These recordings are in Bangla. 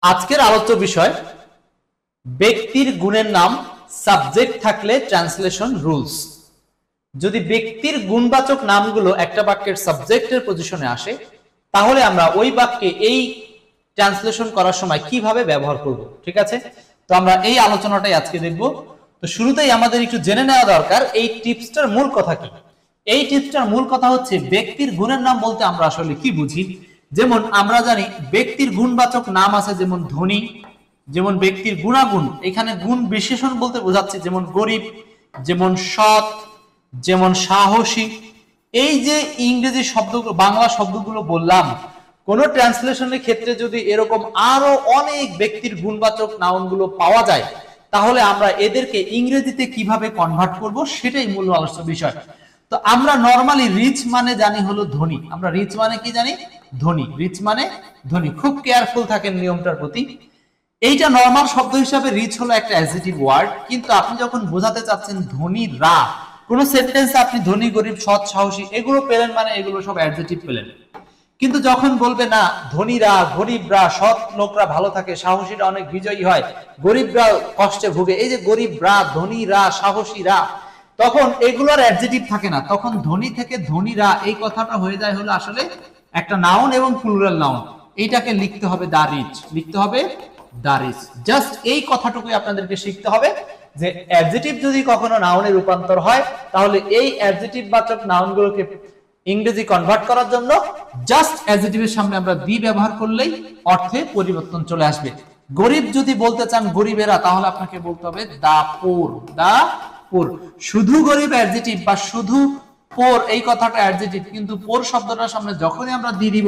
আজকের আলোচ্য বিষয় ব্যক্তির গুণের নাম সাবজেক্ট থাকলে ট্রান্সলেশন রুলস। যদি ব্যক্তির গুণবাচক নামগুলো একটা বাক্যের সাবজেক্টের পজিশনে আসে তাহলে আমরা ওই বাক্যে এই ট্রান্সলেশন করার সময় কিভাবে ব্যবহার করব। ঠিক আছে, তো আমরা এই আলোচনাটাই আজকে দেখব। তো শুরুতেই আমাদের একটু জেনে নেওয়া দরকার এই টিপসটার মূল কথা কি। এই টিপসটার মূল কথা হচ্ছে ব্যক্তির গুণের নাম বলতে আমরা আসলে কি বুঝি। যেমন আমরা জানি ব্যক্তির গুণবাচক নাম আছে, যেমন ধনী, যেমন ব্যক্তির গুণাগুণ, এখানে গুণ বিশেষণ বলতে বোঝাচ্ছে যেমন গরিব, যেমন সৎ, যেমন সাহসী। এই যে ইংরেজি শব্দগুলো বাংলা শব্দগুলো বললাম, কোন ট্রান্সলেশনের ক্ষেত্রে যদি এরকম আরো অনেক ব্যক্তির গুণবাচক নাউনগুলো পাওয়া যায় তাহলে আমরা এদেরকে ইংরেজিতে কিভাবে কনভার্ট করব সেটাই মূল আলোচ্য বিষয়। তো আমরা নরমালি রিচ মানে জানি হলো ধনী। আমরা রিচ মানে কি জানি? ধনী। রিচ মানে ধনী। খুব কেয়ারফুল থাকেন নিয়মটার প্রতি। এইটা নরমাল শব্দ হিসাবে রিচ হলো একটা অ্যাডজেক্টিভ ওয়ার্ড, কিন্তু আপনি যখন বোঝাতে চাচ্ছেন ধনীরা, কোন সেন্টেন্সে আপনি ধনী, গরিব, সৎ, সাহসী এগুলো পেলেন মানে এগুলো সব অ্যাডজেক্টিভ পেলেন। কিন্তু যখন বলবে না ধনীরা, গরিবরা, সৎ লোকরা ভালো থাকে, সাহসীরা অনেক বিজয়ী হয়, গরিবরা কষ্টে ভোগে, এই যে গরিবরা, ধনীরা, সাহসীরা, তখন এগুলোর অ্যাডজেক্টিভ থাকে না। তখন ধনী থেকে ধনীরা এই কথাটা হয়ে যায় হলো আসলে একটা নাউন এবং প্লুরাল নাউন। এইটাকে লিখতে হবে দা রিচ, লিখতে হবে দা রিচ। জাস্ট এই কথাটুকুই আপনাদেরকে শিখতে হবে যে অ্যাডজেক্টিভ যদি কখনো নাউনে রূপান্তর হয় তাহলে এই অ্যাডজেক্টিভ বাচক নাউনগুলোকে ইংরেজি কনভার্ট করার জন্য জাস্ট অ্যাডজেক্টিভের সামনে আমরা দি ব্যবহার করলেই অর্থে পরিবর্তন চলে আসবে। গরিব যদি বলতে চান গরিবেরা, তাহলে আপনাকে বলতে হবে দা পুর, দা পুর। শুধু গরিব অ্যাডজেক্টিভ বা শুধু পোর এই কথাটা অ্যাডজেক্টিভ, কিন্তু পোর শব্দটার সামনে যখনই আমরা দি দিব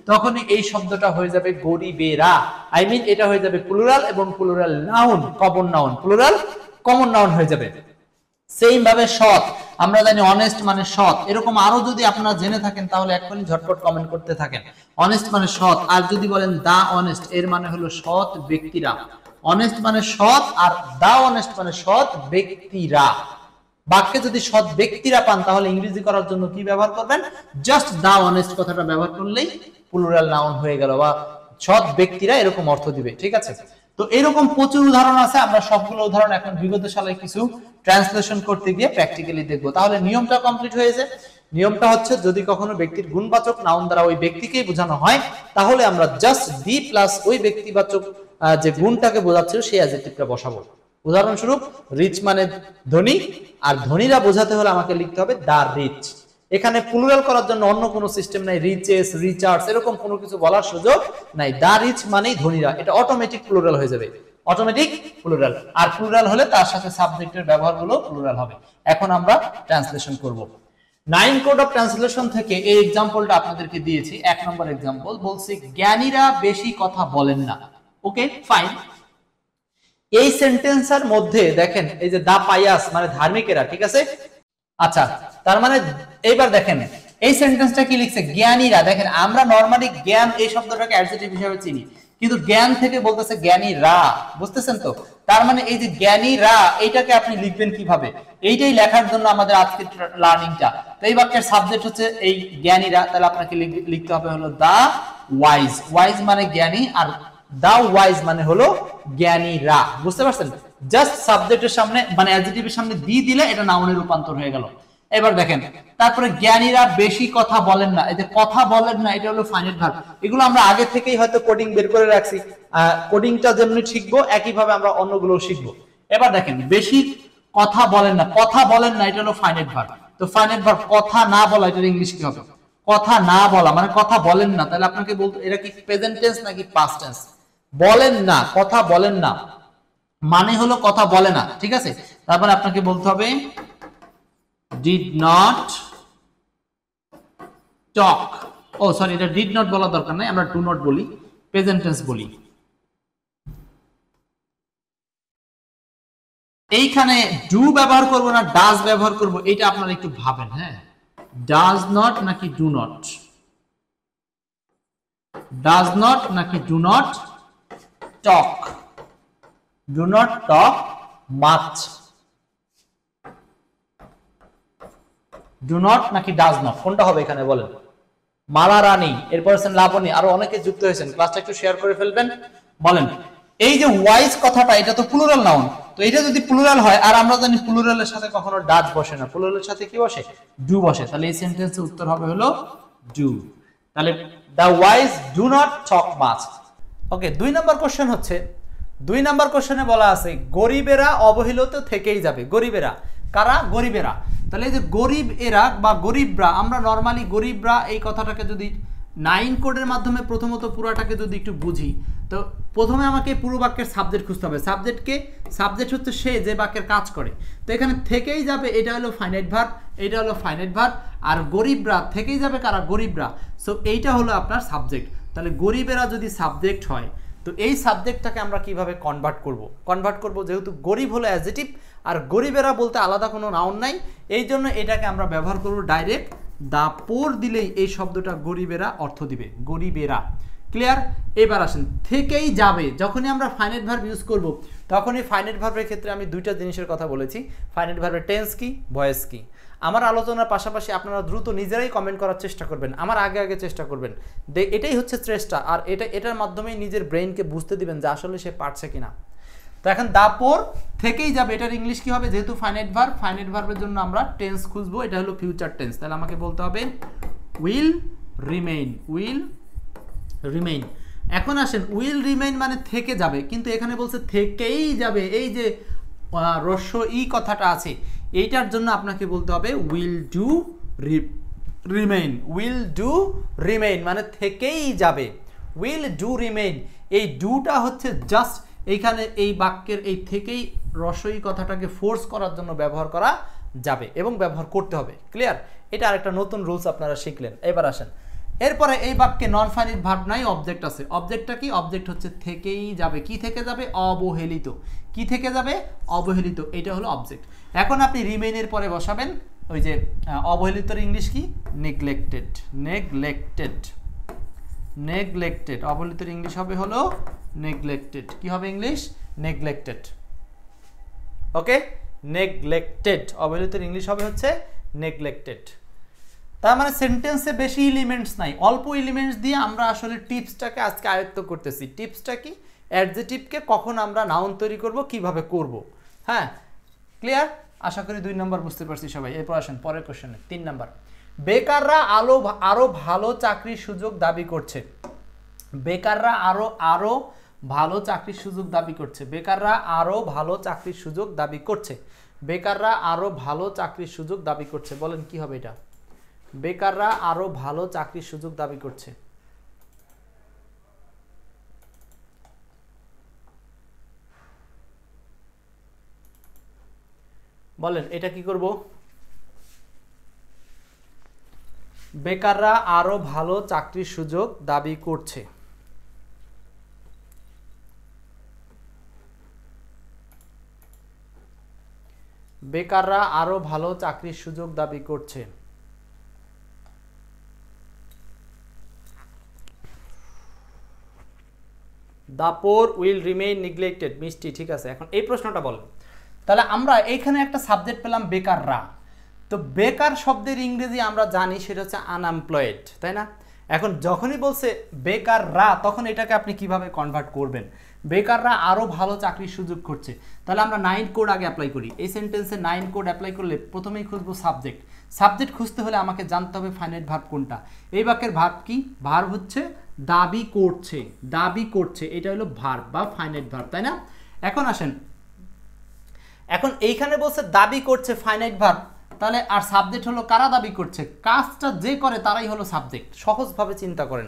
তখনই এই শব্দটা হয়ে যাবে গরিবেরা। আই মিন এটা হয়ে যাবে প্লুরাল এবং plural noun, common noun, plural common noun হয়ে যাবে। সেম ভাবে সৎ, আমরা জানি অনেস্ট মানে সৎ, এরকম আরো যদি আপনারা জেনে থাকেন তাহলে এখনই ঝটপট কমেন্ট করতে থাকেন। অনেস্ট মানে সৎ, আর যদি বলেন দা অনেস্ট এর মানে হলো সৎ ব্যক্তিরা। অনেস্ট মানে সৎ আর দা অনেস্ট মানে সৎ ব্যক্তিরা। বাক্যে যদি সৎ ব্যক্তিরা পান তাহলে ইংরেজি করার জন্য কি ব্যবহার করবেন? জাস্ট দা অনেস্ট কথাটা ব্যবহার করলেই প্লুরাল নাউন হয়ে গেল, বা সৎ ব্যক্তিরা এরকম অর্থ দিবে। ঠিক আছে, তো এরকম প্রচুর উদাহরণ আছে। আমরা সবগুলো উদাহরণ এখন বিগত সালে কিছু ট্রান্সলেশন করতে গিয়ে প্র্যাকটিক্যালি দেখবো। তাহলে নিয়মটা কমপ্লিট হয়েছে। নিয়মটা হচ্ছে যদি কখনো ব্যক্তির গুণবাচক নাউন দ্বারা ওই ব্যক্তিকেই বোঝানো হয় তাহলে আমরা জাস্ট দি প্লাস ওই ব্যক্তিবাচক যে গুণটাকে বোঝাচ্ছিল সেই অ্যাডজেক্টিভটা বসাবো। উদাহরণস্বরূপ রিচ মানে ধনী, আর ধনীরা বোঝাতে হলে আমাকে লিখতে হবে দা রিচ। এখানে প্লুরাল করার জন্য অন্য কোনো সিস্টেম নাই, রিচেস, রিচার্ডস এরকম কোনো কিছু বলার সুযোগ নাই। দা রিচ মানেই ধনীরা, এটা অটোমেটিক প্লুরাল হয়ে যাবে, অটোমেটিক প্লুরাল। আর প্লুরাল হলে তার সাথে সাবজেক্টের ব্যবহারগুলো প্লুরাল হবে। এখন আমরা ট্রান্সলেশন করব। 9 কোড অফ ট্রান্সলেশন থেকে এই এক্সাম্পলটা আপনাদেরকে দিয়েছি। 1 নম্বর এক্সাম্পল বলছি জ্ঞানীরা বেশি কথা বলেন না। Okay fine. এই সেন্টেন্সের মধ্যে দেখেন এই যে দা পায়াস মানে ধার্মিকেরা, ঠিক আছে। আচ্ছা, তার মানে এইবার দেখেন এই সেন্টেন্সটা কি লিখছে? জ্ঞানীরা। দেখেন আমরা নরমালি জ্ঞান এই শব্দটাকে অ্যাডজেক্টিভ হিসেবে চিনি, কিন্তু জ্ঞান থেকে বলতেছে জ্ঞানীরা। বুঝতেছেন তো? তার মানে এই যে জ্ঞানীরা এইটাকে আপনি লিখবেন কিভাবে, এইটাই লেখার জন্য আমাদের আজকের লার্নিংটা। তো এই বাক্যের সাবজেক্ট হচ্ছে এই জ্ঞানীরা, তাহলে আপনাকে লিখতে হবে হলো দা ওয়াইজ। ওয়াইজ মানে জ্ঞানী, আর দা ওয়াইজ মানে হলো জ্ঞানীরা। বুঝতে পারছেন? জাস্ট সাবজেক্টের সামনে মানে অ্যাডজেক্টিভের সামনে দি দিলে এটা নাউনে রূপান্তর হয়ে গেল। এবার দেখেন তারপরে জ্ঞানীরা বেশি কথা বলেন না। এই যে কথা বলেন না এটা হলো ফাইনাইট ভার্ব। এগুলো আমরা আগে থেকেই হয়তো কোডিং বের করে রাখছি। কোডিংটা যেমনি শিখবো একইভাবে আমরা অন্যগুলো শিখবো। এবার দেখেন বেশি কথা বলেন না, কথা বলেন না এটা হলো ফাইনাইট ভার্ব। তো ফাইনাইট ভার্ব কথা না বলা, এটার ইংলিশ কি হবে? কথা না বলা মানে কথা বলেন না। তাহলে আপনাকে বলতে এটা কি প্রেজেন্ট টেন্স নাকি পাস্ট টেন্স? বলেন না, কথা বলেন না মানে হলো কথা বলে না। ঠিক আছে, তারপরে আপনাকে বলতে হবে did not talk। Oh sorry, এটা did not বলা দরকার নাই, আমরা do not বলি, প্রেজেন্ট টেন্স বলি। এইখানে do ব্যবহার করব না does ব্যবহার করব এটা আপনারা একটু ভাবেন। হ্যাঁ, does not নাকি do not? does not নাকি do not talk? do not talk much? do not নাকি does not কোনটা হবে এখানে বলেন? মালা রানী, এরপর আছেন লাবণী, আরো অনেকে যুক্ত হয়েছেন। ক্লাসটা একটু শেয়ার করে ফেলবেন। বলেন এই যে ওয়াইজ কথাটা, এটা তো প্লুরাল নাউন, তো এটা যদি প্লুরাল হয়, আর আমরা জানি প্লুরালের সাথে কখনো ডাজ বসে না, প্লুরালের সাথে কি বসে? ডু বসে। তাহলে এই সেন্টেন্সের উত্তর হবে হলো ডু। তাহলে the wise do not talk much. Okay, 2 number question হচ্ছে, 2 নম্বর কোশ্চেনে বলা আছে গরিবেরা অবহেলিত থেকেই যাবে। গরিবেরা কারা? গরিবেরা। তাহলে এই যে গরিব এরা বা গরিবরা, আমরা নর্মালি গরিবরা এই কথাটাকে যদি 9 কোডের মাধ্যমে প্রথমত পুরাটাকে যদি একটু বুঝি, তো প্রথমে আমাকে পুরো বাক্যের সাবজেক্ট খুঁজতে হবে। সাবজেক্টকে, সাবজেক্ট হচ্ছে সে যে বাক্যের কাজ করে। তো এখানে থেকেই যাবে, এটা হলো ফাইনাইট ভার্ব, এটা হলো ফাইনাইট ভার্ব। আর গরিবরা থেকেই যাবে কারা? গরিবরা। সো এইটা হলো আপনার সাবজেক্ট। তাহলে গরিবেরা যদি সাবজেক্ট হয়, তো এই সাবজেক্টটাকে আমরা কিভাবে কনভার্ট করব? যেহেতু গরিব হলো অ্যাডজেক্টিভ, আর গরিবেরা বলতে আলাদা কোনো নাউন নাই, এই জন্য এটাকে আমরা ব্যবহার করব ডাইরেক্ট দা পোর দিলেই এই শব্দটা গরিবেরা অর্থ দিবে, গরিবেরা। ক্লিয়ার? এবার আসেন, থেকেই যাবে যখনই আমরা ফাইনাইট ভার্ব ইউজ করব, তখনই ফাইনাইট ভার্বের ক্ষেত্রে আমি দুইটা জিনিসের কথা বলেছি। ফাইনাইট ভার্বের টেন্স কি, ভয়েস কি। আমার আলোচনার পাশাপাশি আপনারা দ্রুত নিজেরাই কমেন্ট করার চেষ্টা করবেন, আমার আগে চেষ্টা করবেন, এটাই হচ্ছে চেষ্টা। আর এটার মাধ্যমেই নিজের ব্রেইনকে বুঝতে দিবেন যে আসলে সে পারছে কিনা। তো এখন দাপর থেকেই যাবে, এটার ইংলিশ কি হবে? যেহেতু ফাইনাইট ভার্বের জন্য আমরা টেন্স খুঁজবো, এটা হলো ফিউচার টেন্স। তাহলে আমাকে বলতে হবে উইল রিমেইন, উইল রিমেইন। এখন আসেন, উইল রিমেইন মানে থেকে যাবে, কিন্তু এখানে বলছে থেকেই যাবে। এই যে রস্য ই কথাটা আছে, এইটার জন্য আপনাকে বলতে হবে will do remain, will do remain মানে থেকেই যাবে, উইল ডু রিমেইন। এই ডুটা হচ্ছে জাস্ট এইখানে এই বাক্যের এই থেকেই রস্যই কথাটাকে ফোর্স করার জন্য ব্যবহার করা যাবে এবং ব্যবহার করতে হবে। ক্লিয়ার? এটা আরেকটা নতুন রুলস আপনারা শিখলেন। এবার আসেন, এরপরে এই বাক্যে নন ফাইনাইট ভার্ব নাই, অবজেক্ট আছে। অবজেক্টটা কি? অবজেক্ট হচ্ছে থেকেই যাবে। কি থেকে যাবে? অবহেলিত। কি থেকে যাবে? অবহেলিত। এটা হলো অবজেক্ট। এখন আপনি রিমেইনের পরে বসাবেন ওই যে অবহেলিতর ইংলিশ কি? Neglected, neglected, neglected. অবহেলিতর ইংলিশ হবে হলো নেগলেক্টেড। কি হবে ইংলিশ? নেগলেক্টেড। Okay, neglected. অবহেলিতর ইংলিশ হবে হচ্ছে নেগলেক্টেড। তার মানে সেন্টেন্সে বেশি এলিমেন্টস নাই, অল্প এলিমেন্টস দিয়ে আমরা আসলে টিপসটাকে আজকে আয়ত্ত করতেছি। টিপসটা কি? অ্যাডজেক্টিভকে কখন আমরা নাউন তৈরি করব, কিভাবে করব। হ্যাঁ, ক্লিয়ার? আশা করি 2 নম্বর বুঝতে পারছি সবাই। এরপর আসেন পরের কোশ্চেনে, 3 নম্বর। বেকাররা আরো ভালো চাকরির সুযোগ দাবি করছে। বেকাররা আরো ভালো চাকরির সুযোগ দাবি করছে। বেকাররা আরো ভালো চাকরির সুযোগ দাবি করছে। বেকাররা আরো ভালো চাকরির সুযোগ দাবি করছে। বলেন কি হবে এটা? বেকাররা আরো ভালো চাকরির সুযোগ দাবি করছে। বলেন এটা কি করব? বেকাররা আরো ভালো চাকরির সুযোগ দাবি করছে। বেকাররা আরো ভালো চাকরির সুযোগ দাবি করছে। The poor will remain neglected. মিষ্টি, ঠিক আছে। এখন এই প্রশ্নটা বলেন, তাহলে আমরা এইখানে একটা সাবজেক্ট পেলাম বেকাররা। তো বেকার শব্দের ইংরেজি আমরা জানি সেটা হচ্ছে আনএমপ্লয়েড, তাই না? এখন যখনই বলছে বেকাররা, তখন এটাকে আপনি কিভাবে কনভার্ট করবেন? বেকাররা আরো ভালো চাকরির সুযোগ করছে। তাহলে আমরা 9 কোড আগে অ্যাপ্লাই করি। এই সেন্টেন্সে 9 কোড অ্যাপ্লাই করলে প্রথমেই খুঁজবো সাবজেক্ট। সাবজেক্ট খুঁজতে হলে আমাকে জানতে হবে ফাইনাইট ভার্ব কোনটা। এই বাক্যের ভার্ব কি? ভার্ব হচ্ছে দাবি করছে, দাবি করছে। এটা হলো ভার্ব বা ফাইনাইট ভার্ব, তাই না? এখন আসেন, এখন এইখানে বলছে দাবি করছে ফাইনাইট ভার্ব, তাহলে আর সাবজেক্ট হলো কারা দাবি করছে? কাজটা যে করে তারাই হলো সাবজেক্ট। সহজভাবে চিন্তা করেন,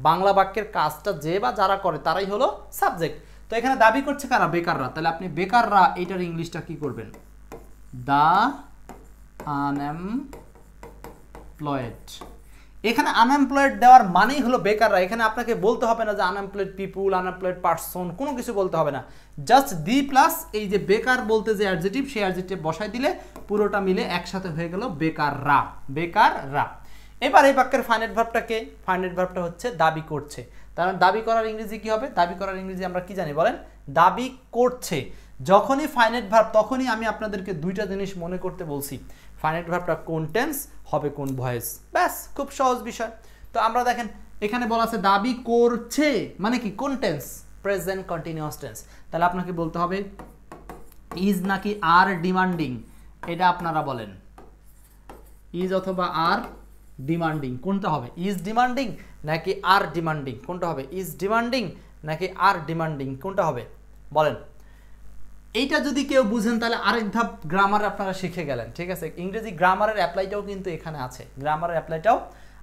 বাংলা বাক্যের কাজটা যে বা যারা করে তারাই হলো সাবজেক্ট। তো এখানে দাবি করছে কারা? বেকাররা। তাহলে আপনি বেকাররা এইটার ইংলিশটা কি করবেন? দা আনএমপ্লয়েড। এখানে আনএমপ্লয়েড দেওয়ার মানেই হলো বেকাররা। এখানে আপনাকে বলতে হবে না যে আনএমপ্লয়েড পিপুল, আনএমপ্লয়েড পারসন, কোনো কিছু বলতে হবে না। জাস্ট দি প্লাস এই যে বেকার বলতে যে অ্যাডজেক্টিভ, সেই অ্যাডজেক্টিভ বসাই দিলে পুরোটা মিলে একসাথে হয়ে গেল বেকাররা, বেকাররা। এবার এই বাক্যের ফাইনাইট ভার্বটাকে, ফাইনাইট ভার্বটা হচ্ছে দাবি করছে। তার মানে দাবি করার ইংরেজি কি হবে? দাবি করার ইংরেজি আমরা কি জানি বলেন? দাবি করছে। যখনই ফাইনাইট ভার্ব, তখনই আমি আপনাদেরকে দুইটা জিনিস মনে করতে বলছি। ফাইনাইট ভার্বটা কোন টেন্স হবে, কোন ভয়েস, ব্যাস, খুব সহজ বিষয়। তো আমরা দেখেন এখানে বলা আছে দাবি করছে, মানে কি? কোন টেন্স? Present continuous tense. তাহলে আপনাকে বলতে হবে ইজ নাকি আর ডিমান্ডিং, এটা আপনারা বলেন। ইজ অথবা আর ডিমান্ডিং কোনটা হবে? ইজ ডিমান্ডিং নাকি আর ডিমান্ডিং কোনটা হবে? ইজ ডিমান্ডিং নাকি আর ডিমান্ডিং কোনটা হবে বলেন? এইটা যদি কেউ বুঝেন তাহলে আরেক ধাপ গ্রামার আপনারা শিখে গেলেন, ঠিক আছে? ইংরেজি গ্রামারের অ্যাপ্লাইটাও কিন্তু এখানে আছে, গ্রামারের অ্যাপ্লাইটাও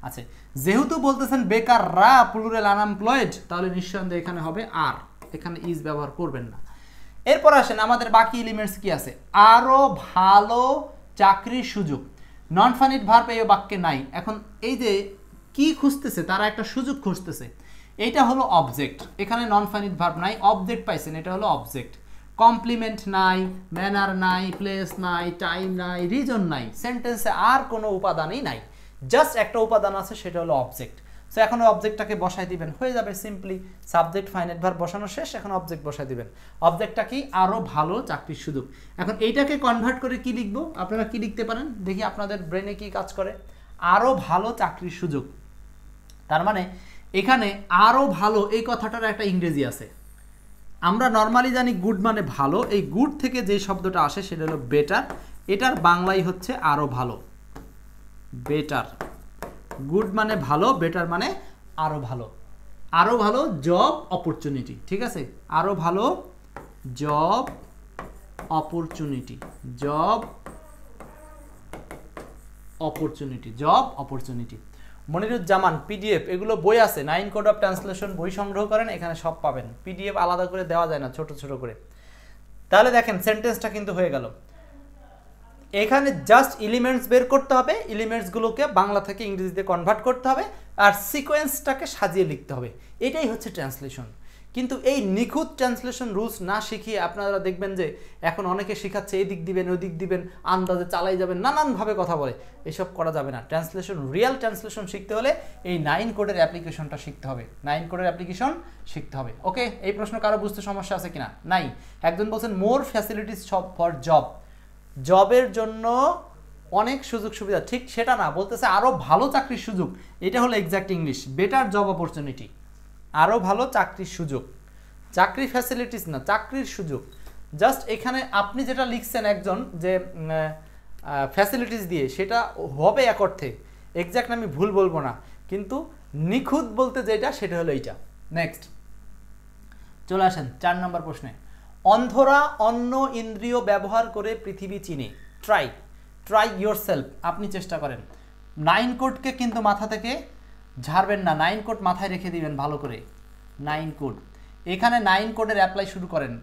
আছে। যেহেতু বলতেছেন বেকাররা প্লুরাল আনএমপ্লয়েড, তাহলে নিঃসন্দেহে এখানে হবে আর, এখানে ইজ ব্যবহার করবেন না। এরপর আসেন আমাদের বাকি এলিমেন্টস কি আছে? আরো ভালো চাকরির সুযোগ। নন ফাইনাইট ভার্ব এই বাক্যে নাই। এখন এই যে কি খুঁজতেছে, তারা একটা সুযোগ খুঁজতেছে, এইটা হলো অবজেক্ট। এখানে নন ফাইনাইট ভার্ব নাই, অবজেক্ট পাইছেন, এটা হলো অবজেক্ট। কমপ্লিমেন্ট নাই, ম্যানার নাই, প্লেস নাই, টাইম নাই, রিজন নাই, সেন্টেন্সে আর কোনো উপাদানই নাই, জাস্ট একটা উপাদান আছে, সেটা হলো অবজেক্ট। সো এখন অবজেক্টটাকে বসাই দিবেন, হয়ে যাবে সিম্পলি। সাবজেক্ট ফাইনাইট ভার্ব বসানো শেষ, এখন অবজেক্ট বসাই দিবেন। অবজেক্টটা কি? আরো ভালো চাকরির সুযোগ। এখন এইটাকে কনভার্ট করে কি লিখবো? আপনারা কি লিখতে পারেন দেখি, আপনাদের ব্রেনে কি কাজ করে? আরো ভালো চাকরির সুযোগ। তার মানে এখানে আরো ভালো এই কথাটার একটা ইংরেজি আছে। আমরা নর্মালি জানি গুড মানে ভালো, এই গুড থেকে যে শব্দটা আসে সেটা হলো বেটার, এটার বাংলাই হচ্ছে আরো ভালো, বেটার। গুড মানে ভালো, বেটার মানে আরো ভালো। আরো ভালো জব অপরচুনিটি, ঠিক আছে? আরো ভালো job opportunity, job opportunity, job opportunity. Moniruzzaman PDF, এগুলো বই আছে, 9 কোড অফ ট্রান্সলেশন বই সংগ্রহ করেন, এখানে সব পাবেন। পিডিএফ আলাদা করে দেওয়া যায় না, ছোট ছোট করে। তাহলে দেখেন সেন্টেন্সটা কিন্তু হয়ে গেল। এখানে জাস্ট এলিমেন্টস বের করতে হবে, এলিমেন্টসগুলোকে বাংলা থেকে ইংরেজিতে কনভার্ট করতে হবে, আর সিকোয়েন্সটাকে সাজিয়ে লিখতে হবে। এটাই হচ্ছে ট্রান্সলেশন। কিন্তু এই নিখুঁত ট্রান্সলেশন রুলস না শিখিয়ে আপনারা দেখবেন যে এখন অনেকে শেখাচ্ছে এই দিক দিবেন ওই দিক দিবেন, আন্দাজে চালাই যাবেন, নানানভাবে কথা বলে। এসব করা যাবে না। ট্রান্সলেশন, রিয়েল ট্রান্সলেশন শিখতে হলে এই 9 কোডের অ্যাপ্লিকেশনটা শিখতে হবে, 9 কোডের অ্যাপ্লিকেশন শিখতে হবে। ওকে, এই প্রশ্ন কারো বুঝতে সমস্যা আছে কিনা? নাই। একজন বলছেন মোর ফ্যাসিলিটিস ফর জব, জবের জন্য অনেক সুযোগ সুবিধা। ঠিক সেটা না, বলতেছে আরো ভালো চাকরির সুযোগ। এটা হলো exact English, better job opportunity. আরো ভালো চাকরির সুযোগ, চাকরি ফ্যাসিলিটিস না, চাকরির সুযোগ। জাস্ট এখানে আপনি যেটা লিখছেন একজন যে ফ্যাসিলিটিস দিয়ে, সেটা হবে এক অর্থে, এক্সাক্ট আমি ভুল বলবো না, কিন্তু নিখুঁত বলতে যেটা সেটা হলো এইটা। নেক্সট চলে আসেন 4 নম্বর প্রশ্নে। অন্ধরা অন্য ইন্দ্রিয় ব্যবহার করে পৃথিবী চিনে। ট্রাই, ট্রাই ইয়োর সেলফ, আপনি চেষ্টা করেন। 9 কোডকে কিন্তু মাথা থেকে ঝাড়বেন না, 9 কোড মাথায় রেখে দিবেন ভালো করে। 9 কোড, এখানে 9 কোডের অ্যাপ্লাই শুরু করেন।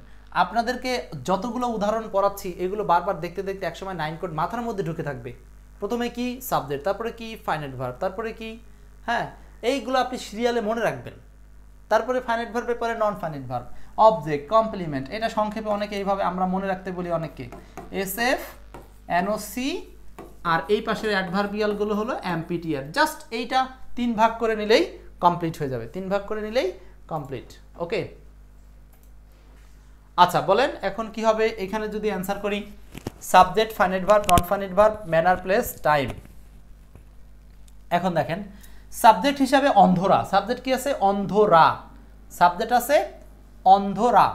আপনাদেরকে যতগুলো উদাহরণ পড়াচ্ছি এগুলো বারবার দেখতে দেখতে একসময় 9 কোড মাথার মধ্যে ঢুকে থাকবে। প্রথমে কি সাবজেক্ট, তারপরে কি ফাইনাইট ভার্ব, তারপরে কি, হ্যাঁ, এইগুলো আপনি সিরিয়ালে মনে রাখবেন। তারপরে ফাইনাইট ভার্বের পরে non finite verb, object, complement. এটা সংক্ষেপে অনেকে এইভাবে আমরা মনে রাখতে বলি অনেককে, এসএফ, এনওসি, আর এই পাশের অ্যাডভার্বিয়ালগুলো হলো এমপিটিআর। জাস্ট এইটা 3 ভাগ করে নিলেই কমপ্লিট হয়ে যাবে, 3 ভাগ করে নিলেই কমপ্লিট। ওকে, আচ্ছা বলেন এখন কি হবে? এখানে যদি অ্যান্সার করি, সাবজেক্ট, ফাইনাইট ভার্ব, নন finite verb, manner, place, time. এখন দেখেন সাবজেক্ট হিসাবে অন্ধরা, সাবজেক্ট কি আছে? অন্ধরা, সাবজেক্ট আছে অন্ধরা।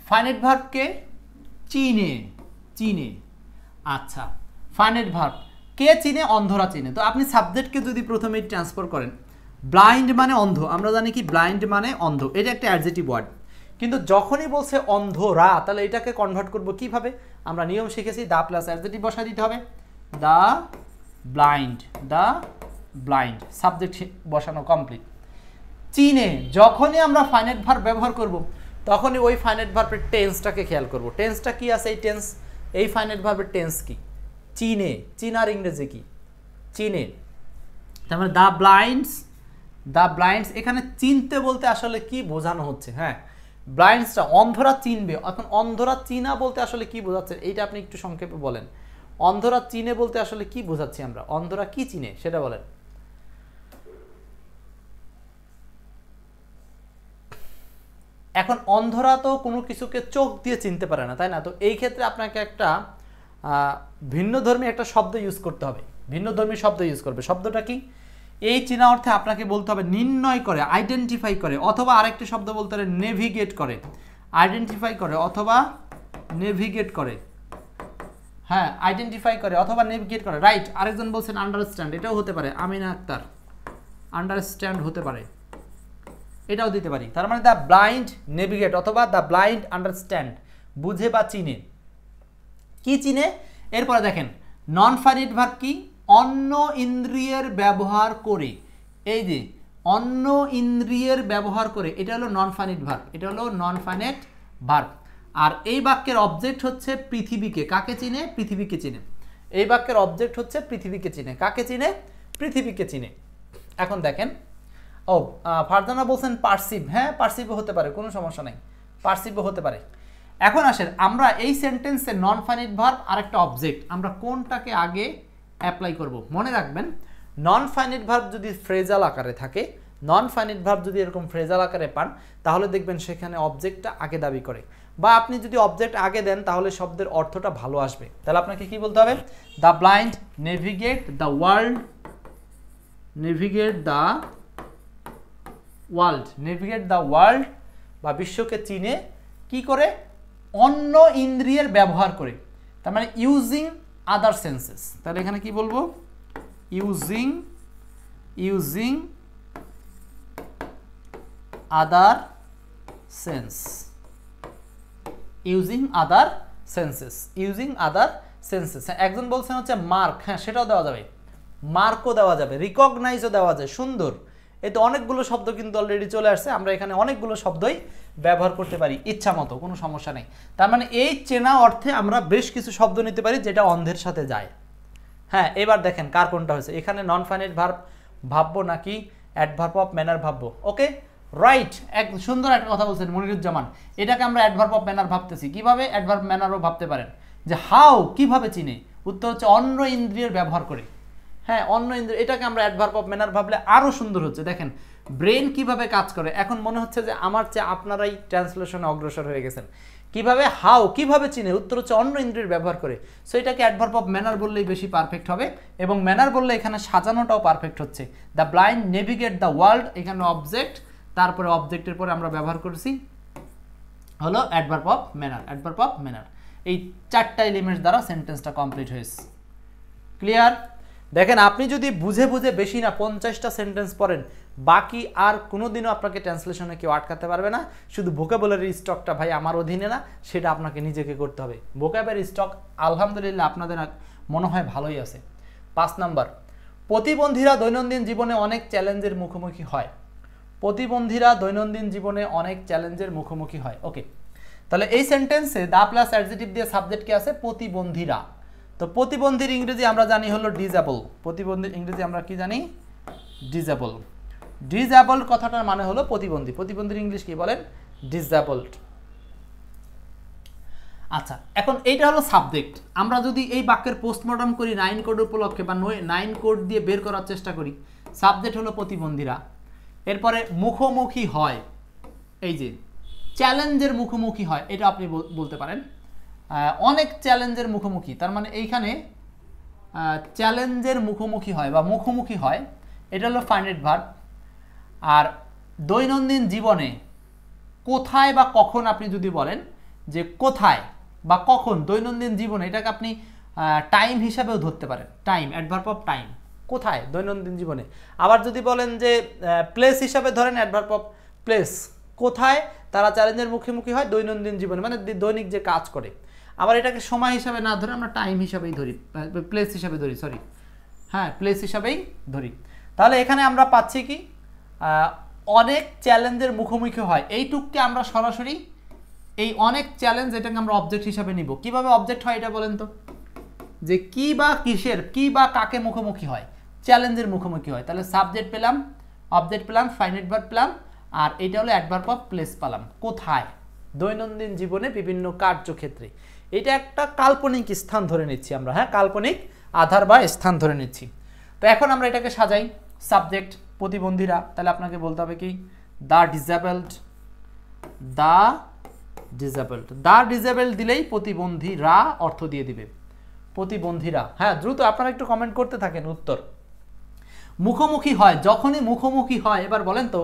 ফাইনাইট ভার্বকে চিনে, চিনে। আচ্ছা, ফাইনাইট ভার্ব কে চিনে? অন্ধরা চিনে। তো আপনি সাবজেক্টকে যদি প্রথমে ট্রান্সফার করেন, ব্লাইন্ড মানে অন্ধ, আমরা জানি কি ব্লাইন্ড মানে অন্ধ, এটা একটা অ্যাডজেক্টিভ ওয়ার্ড। কিন্তু যখনই বলছে অন্ধরা, তাহলে এটাকে কনভার্ট করব কিভাবে? আমরা নিয়ম শিখেছি, দা প্লাস অ্যাডজেক্টিভ বসাই দিতে হবে। দা ব্লাইন্ড, দা ব্লাইন্ড, সাবজেক্ট বসানো কমপ্লিট। চিনে, যখনই আমরা ফাইনাইট ভার্ব ব্যবহার করব তখনই ওই ফাইনাইট ভার্বের টেন্সটাকে খেয়াল করব। টেন্সটা কি আছে? এই টেন্স, এই ফাইনাইট ভার্বের টেন্স কি? চিনে, চিনার ইংরেজি কি? চিনে। তার মানে দা ব্লাইন্ডস, দা ব্লাইন্ডস, এখানে চিনতে বলতে আসলে কি বোঝানো হচ্ছে? হ্যাঁ, ব্লাইন্ডসটা, অন্ধরা চিনবে। এখন অন্ধরা চিনা বলতে আসলে কি বোঝাচ্ছে এইটা আপনি একটু সংক্ষেপে বলেন। অন্ধরা চিনে বলতে আসলে কি বোঝাচ্ছি আমরা? অন্ধরা কি চিনে সেটা বলেন। এখন অন্ধরা তো কোনো কিছুকে চোখ দিয়ে চিনতে পারে না, তাই না? তো এই ক্ষেত্রে আপনাকে একটা ভিন্নধর্মী একটা শব্দ ইউজ করতে হবে, ভিন্নধর্মী শব্দ ইউজ করবে। শব্দটা কি? এই চেনা অর্থে আপনাকে বলতে হবে নির্ণয় করে, আইডেন্টিফাই করে, অথবা আরেকটি শব্দ বলতে হবে নেভিগেট করে। আইডেন্টিফাই করে অথবা নেভিগেট করে, হ্যাঁ আইডেন্টিফাই করে অথবা নেভিগেট করে, রাইট। আরেকজন বলছেন আন্ডারস্ট্যান্ড, এটাও হতে পারে, আমিনা আক্তার আন্ডারস্ট্যান্ড হতে পারে, এটাও দিতে পারি। তার মানে দ্য ব্লাইন্ড নেভিগেট অথবা দ্য ব্লাইন্ড আন্ডারস্ট্যান্ড, বুঝে বা চিনে। কি চিনে? এরপরে দেখেন নন ফাইনাইট ভার্ব কি? অন্য ইন্দ্রিয়ের ব্যবহার করে। এই যে অন্য ইন্দ্রিয়ের ব্যবহার করে, এটা হলো নন ফাইনাইট ভার্ব, এটা হলো নন ফাইনাইট ভার্ব। আর এই বাক্যের অবজেক্ট হচ্ছে পৃথিবীকে। কাকে চিনে? পৃথিবীকে চিনে। এই বাক্যের অবজেক্ট হচ্ছে পৃথিবীকে চিনে। কাকে চিনে? পৃথিবীকে চিনে। এখন দেখেন, ও ফারজানা বলছেন পারসিভ, হ্যাঁ পারসিভও হতে পারে, কোনো সমস্যা নেই, পারসিভও হতে পারে। এখন আসেন আমরা এই সেন্টেন্সে নন ফাইনাইট ভার্ব আর একটা অবজেক্ট, আমরা কোনটাকে আগে অ্যাপ্লাই করব? মনে রাখবেন নন ফাইনাইট ভার্ব যদি ফ্রেজাল আকারে থাকে, নন ফাইনাইট ভার্ব যদি এরকম ফ্রেজাল আকারে পান, তাহলে দেখবেন সেখানে অবজেক্টটা আগে দাবি করে, বা আপনি যদি অবজেক্ট আগে দেন তাহলে শব্দের অর্থটা ভালো আসবে। তাহলে আপনাকে কি বলতে হবে? The blind navigate the world, navigate the world, navigate the world বা বিশ্বকে চিনে কি করে? অন্য ইন্দ্রিয়ের ব্যবহার করে, তার মানে ইউজিং আদার সেন্সেস। তাহলে এখানে কি বলবো? ইউজিং আদার সেন্স, ইউজিং আদার সেন্সেস, ইউজিং আদার সেন্সেস। একজন বলছেন হচ্ছে মার্ক, হ্যাঁ সেটাও দেওয়া যাবে, মার্কও দেওয়া যাবে, রিকগনাইজও দেওয়া যায়, সুন্দর। এই তো অনেকগুলো শব্দ কিন্তু অলরেডি চলে আসছে, আমরা এখানে অনেকগুলো শব্দই ব্যবহার করতে পারি ইচ্ছা মতো, কোনো সমস্যা নেই। তার মানে এই চেনা অর্থে আমরা বেশ কিছু শব্দ নিতে পারি যেটা অন্ধের সাথে যায়। হ্যাঁ এবার দেখেন কার কোনটা হয়েছে, এখানে নন ফাইনাইট ভার্ব ভাববো নাকি অ্যাডভার্ব অফ ম্যানার ভাববো? ওকে রাইট, এক সুন্দর একটা কথা বলছেন মনিরুজ্জামান, এটাকে আমরা অ্যাডভার্ব অফ ম্যানার ভাবতেছি। কিভাবে? অ্যাডভার্ব ম্যানারও ভাবতে পারেন। যে হাউ, কিভাবে চিনে? উত্তর হচ্ছে অন্য ইন্দ্রিয়ের ব্যবহার করে। হ্যাঁ অন্য ইন্দ্রিয়, এটাকে আমরা অ্যাডভার্ব অফ ম্যানার ভাবলে আরও সুন্দর হচ্ছে। দেখেন ব্রেন কিভাবে কাজ করে, এখন মনে হচ্ছে যে আমার চেয়ে আপনারাই ট্রান্সলেশনে অগ্রসর হয়ে গেছেন। কিভাবে? হাউ, কিভাবে চিনে? উত্তর হচ্ছে অন্য ইন্দ্রিয়ের ব্যবহার করে। সো এটাকে অ্যাডভার্ব অফ ম্যানার বললেই বেশি পারফেক্ট হবে, এবং ম্যানার বললে এখানে সাজানোটাও পারফেক্ট হচ্ছে। The blind navigate the world, এখানে অবজেক্ট, তারপরে অবজেক্টের পরে আমরা ব্যবহার করছি হলো adverb of manner, adverb of manner. এই চারটা এলিমেন্টস দ্বারা সেন্টেন্সটা কমপ্লিট হয়েছে। ক্লিয়ার? দেখেন আপনি যদি বুঝে বুঝে বেশি না 50টা সেন্টেন্স পড়েন, বাকি আর কোনোদিনও আপনাকে ট্রান্সলেশনে কেউ আটকাতে পারবে না। শুধু ভোকাবুলারি স্টকটা ভাই আমার অধীনে না, সেটা আপনাকে নিজেকে করতে হবে। ভোকাবুলারি স্টক আলহামদুলিল্লাহ আপনাদের মনে হয় ভালোই আছে। 5 নাম্বার, প্রতিবন্ধীরা দৈনন্দিন জীবনে অনেক চ্যালেঞ্জের মুখোমুখি হয়। প্রতিবন্ধীরা দৈনন্দিন জীবনে অনেক চ্যালেঞ্জের মুখোমুখি হয়। ওকে, তাহলে এই সেন্টেন্সে দা প্লাস অ্যাডজেক্টিভ দিয়ে সাবজেক্ট কি আছে? প্রতিবন্ধীরা। তো প্রতিবন্ধীর ইংরেজি আমরা জানি হলো ডিজেবল। প্রতিবন্ধীর ইংরেজি আমরা কি জানি? ডিজেবল। ডিজেবল কথাটার মানে হলো প্রতিবন্ধী। প্রতিবন্ধীর ইংলিশ কি বলেন? ডিজেবলড। আচ্ছা, এখন এইটা হলো সাবজেক্ট। আমরা যদি এই বাক্যের পোস্টমর্টম করি 9 কোড উপলক্ষে বা 9 কোড দিয়ে বের করার চেষ্টা করি, সাবজেক্ট হলো প্রতিবন্ধীরা। এরপরে মুখোমুখি হয়, এই যে চ্যালেঞ্জের মুখোমুখি হয়, এটা আপনি বলতে পারেন। অনেক চ্যালেঞ্জের মুখোমুখি, তার মানে এইখানে চ্যালেঞ্জের মুখোমুখি হয় বা মুখোমুখি হয়, এটা হলো ফাইনাইট ভার্ব। আর দৈনন্দিন জীবনে কোথায় বা কখন আপনি যদি বলেন যে কোথায় বা কখন দৈনন্দিন জীবনে, এটাকে আপনি টাইম হিসাবেও ধরতে পারেন। টাইম, অ্যাডভার্ব অফ টাইম, কোথায় দৈনন্দিন জীবনে। আবার যদি বলেন যে প্লেস হিসাবে ধরেন অ্যাডভার্ব অফ প্লেস, কোথায় তারা চ্যালেঞ্জের মুখোমুখি হয় দৈনন্দিন জীবনে, মানে দৈনিক যে কাজ করে। আবার এটাকে সময় হিসাবে না ধরে আমরা টাইম হিসাবেই ধরি, প্লেস হিসাবে ধরি, সরি হ্যাঁ প্লেস হিসাবেই ধরি। তাহলে এখানে আমরা পাচ্ছি কি? অনেক চ্যালেঞ্জের মুখোমুখি হয়, এইটুককে আমরা সরাসরি এই অনেক চ্যালেঞ্জ এটাকে আমরা অবজেক্ট হিসাবে নিব। কিভাবে অবজেক্ট হয় এটা বলেন তো? যে কি বা কিসের, কি বা কাকে মুখোমুখি হয়? চ্যালেঞ্জের মুখোমুখি হয়। তাহলে সাবজেক্ট পেলাম, অবজেক্ট পেলাম, ফাইনাইট ভার্ব পেলাম, আর এটা হলো অ্যাডভার্ব অফ প্লেস পেলাম। কোথায়? দৈনন্দিন জীবনে বিভিন্ন কার্যক্ষেত্রে। এটা একটা কাল্পনিক স্থান ধরে নিচ্ছি আমরা, হ্যাঁ কাল্পনিক আধার বা স্থান ধরে নিচ্ছি। তো এখন আমরা এটাকে সাজাই। সাবজেক্ট প্রতিবন্ধীরা, তাহলে আপনাকে বলতে হবে কি? The disabled, the disabled. The disabled দিলেই প্রতিবন্ধীরা অর্থ দিয়ে দিবে। প্রতিবন্ধীরা, হ্যাঁ দ্রুত আপনারা একটু কমেন্ট করতে থাকেন উত্তর। মুখোমুখি হয়, যখনই মুখোমুখি হয়, এবার বলেন তো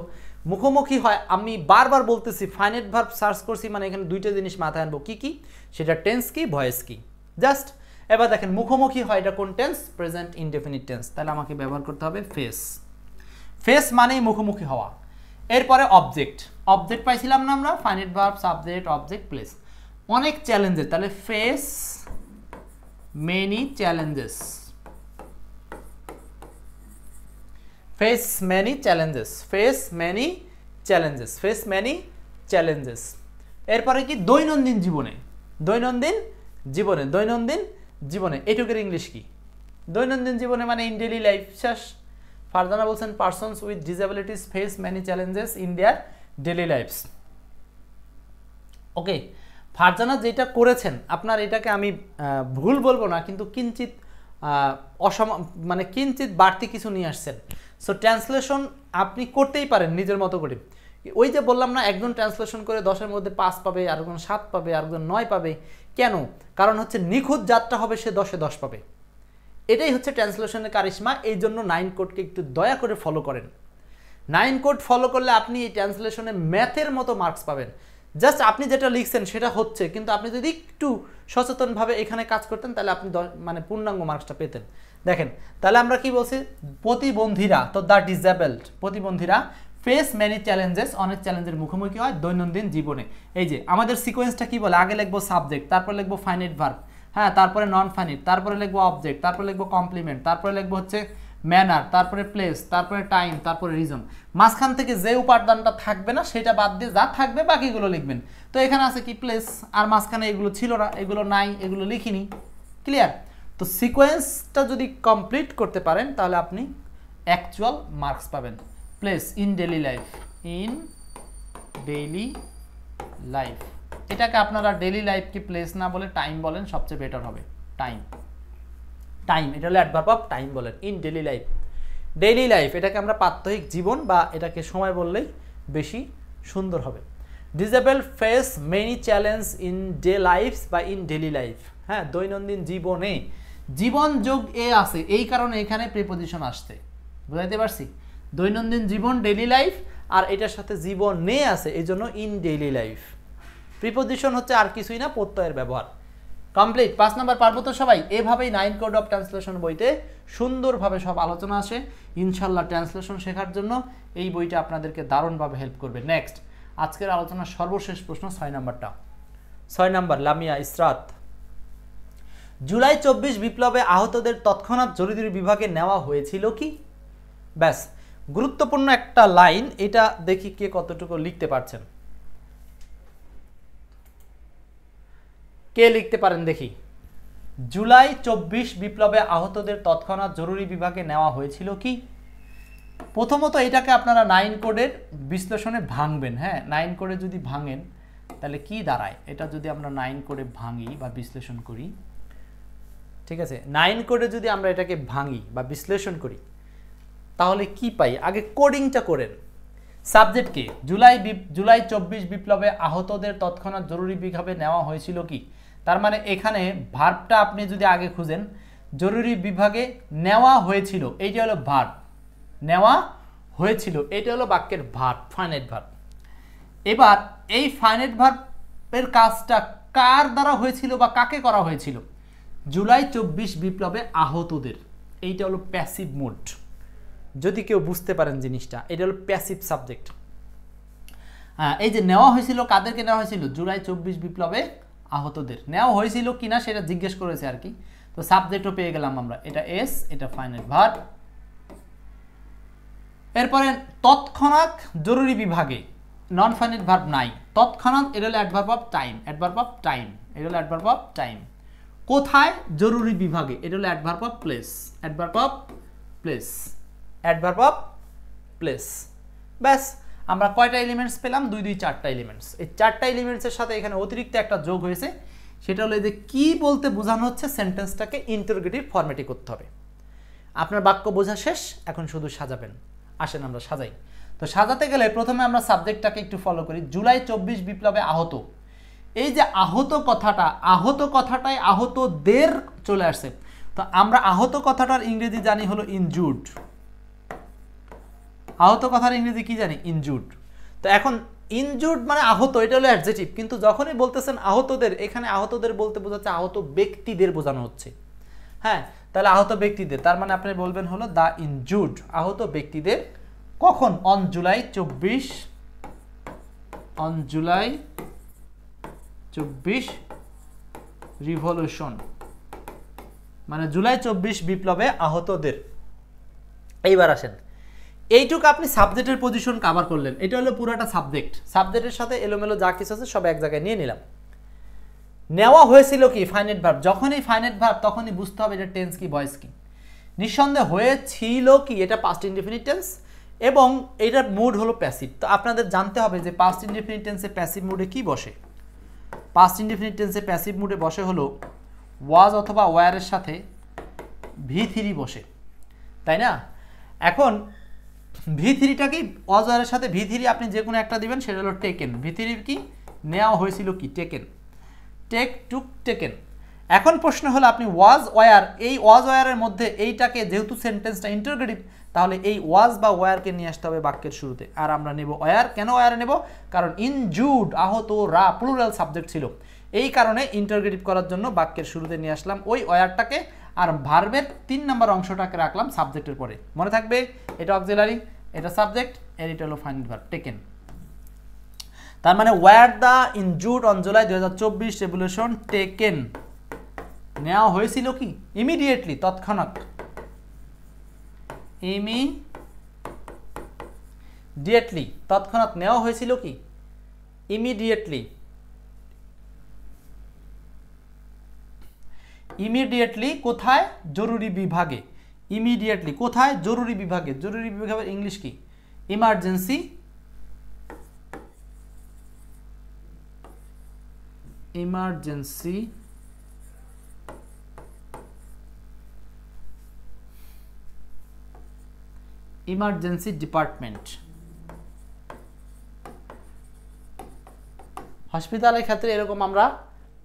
মুখোমুখি হয়, আমি বারবার বলতেছি ফাইনাইট ভার্ব সার্চ করছি মানে এখানে দুইটা জিনিস মাথায় আনবো, কি কি, সেটা টেন্স কি, ভয়েস কি, জাস্ট। এবার দেখেন মুখোমুখি হয়, এটা কোন টেন্স, প্রেজেন্ট ইনডেফিনিট টেন্স, তাহলে আমাকে ব্যবহার করতে হবে ফেস। ফেস মানেই মুখোমুখি হওয়া। এরপরে অবজেক্ট, অবজেক্ট পাইছিলাম না আমরা, finite verb, subject, object, place. অনেক চ্যালেঞ্জেস, তাহলে face many challenges, face many challenges, face many challenges, face many challenges. এরপরে কি, দৈনন্দিন জীবনে, দৈনন্দিন জীবনে, দৈনন্দিন জীবনে, এটুকের ইংলিশ কি, দৈনন্দিন জীবনে মানে ইন ডেইলি লাইফ, শেষ। ফারজানা বলছেন persons with disabilities face many challenges in their daily lives. Okay, Farzana যেটা করেছেন আপনার, এটাকে আমি ভুল বলবো না, কিন্তু কিঞ্চিত মানে কিঞ্চিত বাড়তি কিছু নিয়ে আসছেন। সো ট্রান্সলেশন আপনি করতেই পারেন নিজের মতো করে। ওই যে বললাম না, একজন ট্রান্সলেশন করে 10-এর মধ্যে 5 পাবে, আরেকজন 7 পাবে, আরেকজন 9 পাবে। কেন? কারণ হচ্ছে নিখুঁত যাত্রা হবে, সে 10-এ 10 পাবে। এটাই হচ্ছে ট্রান্সলেশনের কারিশমা। এই জন্য 9 কোডকে একটু দয়া করে ফলো করেন। 9 কোড ফলো করলে আপনি এই ট্রান্সলেশনে ম্যাথের মতো মার্কস পাবেন। জাস্ট আপনি যেটা লিখছেন সেটা হচ্ছে, কিন্তু আপনি যদি একটু সচেতনভাবে এখানে কাজ করতেন তাহলে আপনি মানে পূর্ণাঙ্গ মার্কসটা পেতেন। দেখেন তাহলে আমরা কি বলছি, প্রতিবন্ধীরা, তো দ্য ডিসেবলড, প্রতিবন্ধীরা ফেস মেনি চ্যালেঞ্জেস, অনেক চ্যালেঞ্জের মুখোমুখি হয় দৈনন্দিন জীবনে। এই যে আমাদের সিকোয়েন্সটা কি বলে, আগে লিখবো সাবজেক্ট, তারপর লিখবো ফাইনাইট ভার্ব, হ্যাঁ, তারপরে নন ফাইনাইট, তারপরে লিখবো অবজেক্ট, তারপরে লিখবো কমপ্লিমেন্ট, তারপরে লিখবো হচ্ছে ম্যানার, তারপরে প্লেস, তারপরে টাইম, তারপরে রিজন। মাঝখান থেকে যে উপাদানটা থাকবে না সেটা বাদ দিয়ে যা থাকবে বাকিগুলো লিখবেন। তো এখানে আছে কি, প্লেস, আর মাঝখানে এগুলো ছিল না, এগুলো নাই, এগুলো লিখিনি। ক্লিয়ার? তো সিকোয়েন্সটা যদি কমপ্লিট করতে পারেন তাহলে আপনি অ্যাকচুয়াল মার্কস পাবেন। Place in daily life, in daily life, এটাকে আপনারা ডেইলি লাইফকে প্লেস না বলে টাইম বলেন, সবচেয়ে বেটার হবে। টাইম, টাইম এটা হলো অ্যাডভার্ব অফ টাইম বলেন। In daily life, daily life এটাকে আমরা প্রাত্যহিক জীবন বা এটাকে সময় বললেই বেশি সুন্দর হবে। Disable face many challenge in day lifes বা ইন ডেইলি লাইফ, হ্যাঁ, দৈনন্দিন জীবনে, জীবন যোগ এ আছে, এই কারণে এখানে প্রিপোজিশন আসছে, বুঝাইতে পারছি? দৈনন্দিন জীবন ডেইলি লাইফ, আর এটার সাথে জীবনে আছে, এই জন্য ইন ডেইলি লাইফ। প্রিপোজিশন হচ্ছে আর কিছুই না, প্রত্যয়ের ব্যবহার। কমপ্লিট। 5 নাম্বার পারবো তো সবাই? এভাবেই 9 কোড অফ ট্রান্সলেশন বইতে সুন্দরভাবে সব আলোচনা আসে। ইনশাল্লাহ ট্রান্সলেশন শেখার জন্য এই বইটা আপনাদেরকে দারুণভাবে হেল্প করবে। নেক্সট, আজকের আলোচনার সর্বশেষ প্রশ্ন 6 নাম্বারটা। 6 নাম্বার, লামিয়া ইসরাত। জুলাই 24 বিপ্লবে আহতদের তৎক্ষণাৎ জরুরি বিভাগে নেওয়া হয়েছিল কি? ব্যাস, গুরুত্বপূর্ণ একটা লাইন, এটা দেখি কে কতটুকু লিখতে পারছেন। কে লিখতে পারেন দেখি? জুলাই 24 বিপ্লবে আহতদের তৎক্ষণাৎ জরুরি বিভাগে নেওয়া হয়েছিল কি? প্রথমত এটাকে আপনারা 9 কোডের বিশ্লেষণে ভাঙবেন। হ্যাঁ, 9 কোডে যদি ভাঙেন তাহলে কি দাঁড়ায়, এটা যদি আমরা 9 কোডে ভাঙি বা বিশ্লেষণ করি, ঠিক আছে, 9 কোডে যদি আমরা এটাকে ভাঙি বা বিশ্লেষণ করি তাহলে কি পাই? আগে কোডিংটা করেন। সাবজেক্ট কে? জুলাই 24 বিপ্লবে আহতদের তৎক্ষণাৎ জরুরি বিভাগে নেওয়া হয়েছিল কি? তার মানে এখানে ভার্বটা আপনি যদি আগে খুঁজেন, জরুরি বিভাগে নেওয়া হয়েছিল, এইটা হলো ভার্ব, নেওয়া হয়েছিল, এটা হলো বাক্যের ভার্ব, ফাইনাইট ভার্ব। এবার এই ফাইনাইট ভার্বের কাজটা কার দ্বারা হয়েছিল বা কাকে করা হয়েছিল? জুলাই 24 বিপ্লবে আহতদের, এইটা হলো প্যাসিভ মোড। যদি কেউ বুঝতে পারেন জিনিসটা, এটা হলো প্যাসিভ সাবজেক্ট। এই যে নেওয়া হয়েছিল, কাদেরকে নেওয়া হয়েছিল? জুলাই 24 বিপ্লবে আহতদের নেওয়া হয়েছিল কিনা সেটা জিজ্ঞেস করেছে আর কি। তো সাবজেক্টও পেয়ে গেলাম আমরা, এটা এস, এটা ফাইনাইট ভার্ব। এরপরে তৎক্ষণাৎ জরুরি বিভাগে, নন ফাইনাইট ভার্ব নাই, তৎক্ষণাৎ এটা হলো adverb of time, adverb of time, এটা হলো অ্যাডভার্ব অফ টাইম। কোথায়? জরুরি বিভাগে, এটা হলো adverb of place, adverb of place, adverb of place. ব্যাস, আমরা কয়টা এলিমেন্টস পেলাম? 2 2 4টা এলিমেন্টস। এই 4টা এলিমেন্টসের সাথে এখানে অতিরিক্ত একটা যোগ হয়েছে, সেটা হলো যে কি বলতে বোঝানো হচ্ছে, সেন্টেন্সটাকে ইন্টারোগেটিভ ফরম্যাটে করতে হবে। আপনার বাক্য বোঝা শেষ, এখন শুধু সাজাবেন। আসেন আমরা সাজাই। তো সাজাতে গেলে প্রথমে আমরা সাবজেক্টটাকে একটু ফলো করি। জুলাই 24 বিপ্লবে আহত, এই যে আহত কথাটা, আহত কথাটায় আহতদের চলে আসছে। তো আমরা আহত কথাটার ইংরেজি জানি হলো ইনজুর্ড, আহত কথার ইংরেজি কি জানি? ইনজুর্ড। তো এখন ইনজুর্ড মানে আহত, এটা হলো অ্যাডজেক্টিভ, কিন্তু যখনই বলতেছেন আহতদের, এখানে আহতদের বলতে বোঝাচ্ছে আহত ব্যক্তিদের বোঝানো হচ্ছে। হ্যাঁ, তাহলে আহত ব্যক্তিদের, তার মানে আপনি বলবেন হলো দ্য ইনজুর্ড, আহত ব্যক্তিদের। কখন? On July 24, on July 24 revolution, মানে জুলাই 24 বিপ্লবে আহতদের। এইবার আসেন, এইটুকু আপনি সাবজেক্টের পজিশন কভার করলেন, এটা হলো পুরাটা সাবজেক্ট। সাবজেক্টের সাথে এলোমেলো যা কিছু আছে সব এক জায়গায় নিয়ে নিলাম। নেওয়া হয়েছিল কি? Finite verb. যখনই ফাইনাইট ভার্ব তখনই বুঝতে হবে এটা টেন্স কি ভয়েস কি। নিঃসন্দেহে হয়েছিল কি, এটা পাস্ট ইনডিফিনিট টেন্স এবং এটার মুড হলো প্যাসিভ। তো আপনাদের জানতে হবে যে পাস্ট ইনডিফিনিট টেন্সে প্যাসিভ মুডে কি বসে। পাস্ট ইনডিফিনিট টেন্সে প্যাসিভ মুডে বসে হলো ওয়াজ অথবা ওয়ারের সাথে V3 বসে, তাই না? এখন V3টা কি? ওয়াজ ওয়ারের সাথে V3 আপনি যে কোনো একটা দিবেন, সেটা হলো টেকেন। V3 কি? নেওয়া হয়েছিল কি? টেকেন। টেক, টুক, টেকেন। এখন প্রশ্ন হলো আপনি ওয়াজ ওয়ার, এই ওয়াজ ওয়ারের মধ্যে এইটাকে, যেহেতু সেন্টেন্সটা ইন্টারোগেটিভ, তাহলে এই ওয়াজ বা ওয়ারকে নিয়ে আসতে হবে বাক্যের শুরুতে। আর আমরা নেব ওয়ার। কেন ওয়ার নেব? কারণ ইনজুর্ড, আহত, রা প্লুরাল সাবজেক্ট ছিল, এই কারণে ইন্টারোগেটিভ করার জন্য বাক্যের শুরুতে নিয়ে আসলাম ওই ওয়ারটাকে, আর ভার্বের 3 নম্বর অংশটাকে রাখলাম সাবজেক্টের পরে। মনে থাকবে এটা অক্সিলারি, এটা সাবজেক্ট, এর এটা হলো ফাইনাইট ভার্ব টেকেন। তার মানে were the injured on July 2024 revolution taken, নেওয়া হয়েছিল কি? ইমিডিয়েটলি, তৎক্ষণাৎ। ইমিডিয়েটলি, তৎক্ষণাৎ নেওয়া হয়েছিল কি? ইমিডিয়েটলি। ইমিডিয়েটলি কোথায়? জরুরি বিভাগে। ইমিডিয়েটলি কোথায়? জরুরি বিভাগে। জরুরি বিভাগের ইংলিশ কি? ইমার্জেন্সি। Emergency emergency department. হসপিটালের ক্ষেত্রে এরকম আমরা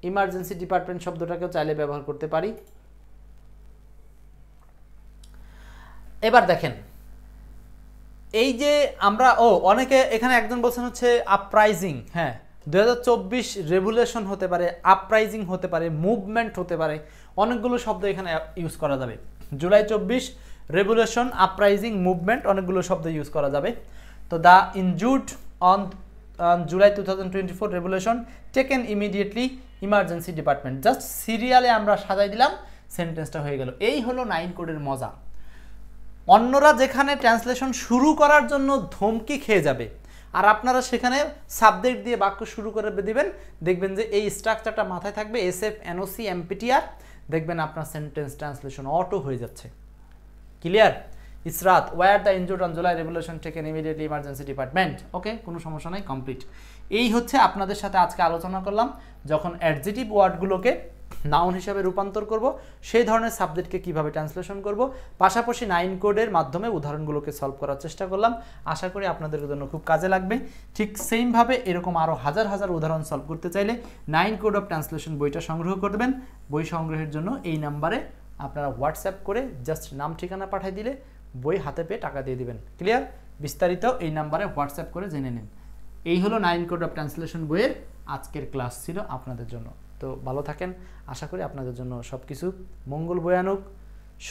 ইমার্জেন্সি ডিপার্টমেন্ট শব্দটাকেও চাইলে ব্যবহার করতে পারি। এবার দেখেন, এই যে আমরা অনেকে এখানে একজন বলছেন হচ্ছে আপরাইজিং। হ্যাঁ, 2024 রেভলিউশন হতে পারে, আপরাইজিং হতে পারে, মুভমেন্ট হতে পারে, অনেকগুলো শব্দ এখানে ইউজ করা যাবে। জুলাই 24 রেভলিউশন, আপরাইজিং, মুভমেন্ট, অনেকগুলো শব্দ ইউজ করা যাবে। তো the injured on July 2024 revolution taken immediately emergency department. Just সিরিয়ালে আমরা সাজাই দিলাম, সেন্টেন্সটা হয়ে গেল। এই হলো 9 কোডের মজা। অন্যরা যেখানে ট্রান্সলেশন শুরু করার জন্য ধমকি খেয়ে যাবে, আর আপনারা সেখানে সাবজেক্ট দিয়ে বাক্য শুরু করে দিবেন, দেখবেন যে এই স্ট্রাকচারটা মাথায় থাকবে, SF, NOC, MPTR, দেখবেন আপনার সেন্টেন্স ট্রান্সলেশন অটো হয়ে যাচ্ছে। Clear? Israt, were the injured on July revolution taken immediately emergency department. Okay, কোনো সমস্যা নাই, কমপ্লিট। এই হচ্ছে আপনাদের সাথে আজকে আলোচনা করলাম, যখন অ্যাডজেক্টিভ ওয়ার্ডগুলোকে নাউন হিসাবে রূপান্তর করব, সেই ধরনের সাবজেক্টকে কিভাবে ট্রান্সলেশন করব, পাশাপাশি 9 কোডের মাধ্যমে উদাহরণগুলোকে সলভ করার চেষ্টা করলাম। আশা করি আপনাদের জন্য খুব কাজে লাগবে। ঠিক সেমভাবে এরকম আরও হাজার হাজার উদাহরণ সলভ করতে চাইলে 9 কোড অফ ট্রান্সলেশন বইটা সংগ্রহ করবেন। বই সংগ্রহের জন্য এই নাম্বারে আপনারা হোয়াটসঅ্যাপ করে জাস্ট নাম ঠিকানা পাঠিয়ে দিলে বই হাতে পেয়ে টাকা দিয়ে দিবেন। ক্লিয়ার? বিস্তারিত এই নাম্বারে হোয়াটসঅ্যাপ করে জেনে নিন। এই হলো 9 কোড অফ ট্রান্সলেশন বইয়ের আজকের ক্লাস ছিল আপনাদের জন্য। তো ভালো থাকেন, আশা করি আপনাদের জন্য সব কিছু মঙ্গল বয়ে আনুক,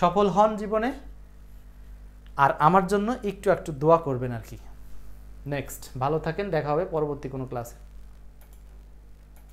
সফল হন জীবনে, আর আমার জন্য একটু দোয়া করবেন আর কি। নেক্সট, ভালো থাকেন, দেখা হবে পরবর্তী কোনো ক্লাসে।